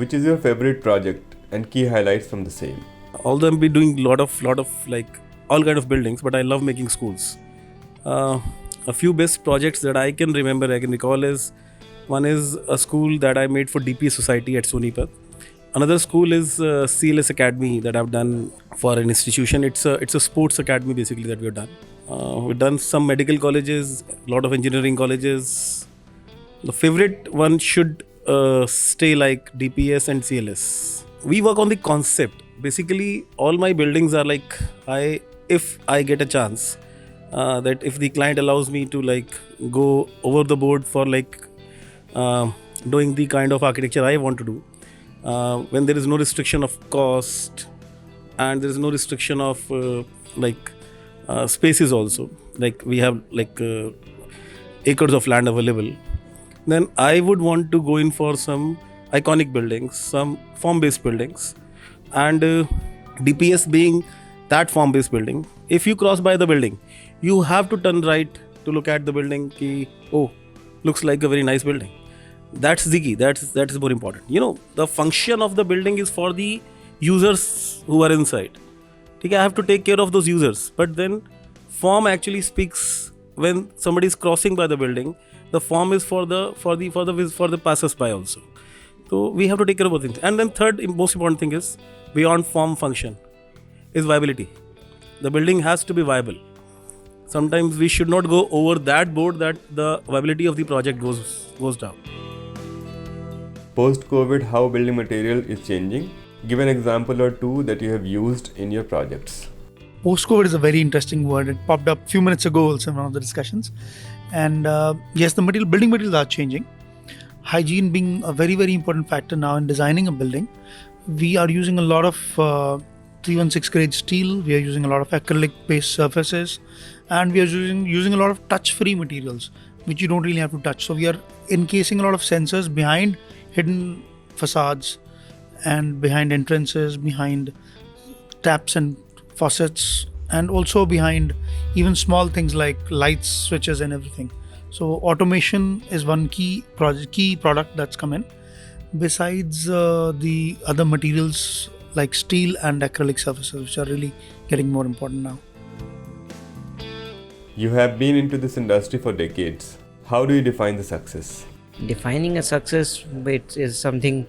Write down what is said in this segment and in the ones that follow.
Which is your favorite project and key highlights from the same? Although I'm been doing lot of like all kind of buildings, but I love making schools. A few best projects that I can remember, I can recall is one is a school that I made for DPS Society at Sonipat. Another school is CLS Academy that I've done for an institution. It's a sports academy basically that we've done. We've done some medical colleges, a lot of engineering colleges. The favorite one should stay like DPS and CLS. We work on the concept. Basically, all my buildings are like if I get a chance, that if the client allows me to like go over the board for like doing the kind of architecture I want to do, when there is no restriction of cost and there is no restriction of spaces also, like we have acres of land available, then I would want to go in for some iconic buildings, some form-based buildings, and DPS being that form-based building. If you cross by the building, you have to turn right to look at the building. Oh, looks like a very nice building. That's the key. That is more important. The function of the building is for the users who are inside. Okay, I have to take care of those users. But then form actually speaks when somebody is crossing by the building. The form is for the passers-by also. So we have to take care of both things. And then third most important thing is beyond form function is viability. The building has to be viable. Sometimes we should not go over that board that the viability of the project goes down. Post-COVID, how building material is changing? Give an example or two that you have used in your projects. Post-COVID is a very interesting word. It popped up a few minutes ago also in one of the discussions. And yes, the building materials are changing. Hygiene being a very, very important factor now in designing a building. We are using a lot of 316 grade steel. We are using a lot of acrylic-based surfaces. And we are using a lot of touch-free materials, which you don't really have to touch. So we are encasing a lot of sensors behind hidden facades and behind entrances, behind taps and faucets, and also behind even small things like lights, switches and everything. So automation is one key product that's come in. Besides the other materials like steel and acrylic surfaces, which are really getting more important now. You have been into this industry for decades. How do you define the success? Defining a success is something,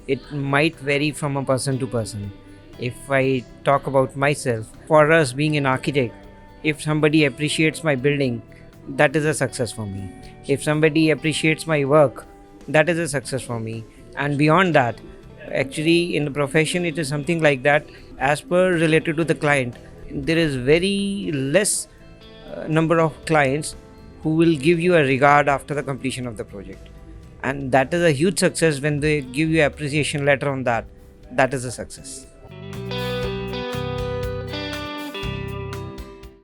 it might vary from a person to person. If I talk about myself, for us being an architect, if somebody appreciates my building, that is a success for me. If somebody appreciates my work, that is a success for me. And beyond that, actually in the profession it is something like that. As per related to the client, there is very less number of clients who will give you a regard after the completion of the project. And that is a huge success when they give you appreciation letter on that. That is a success.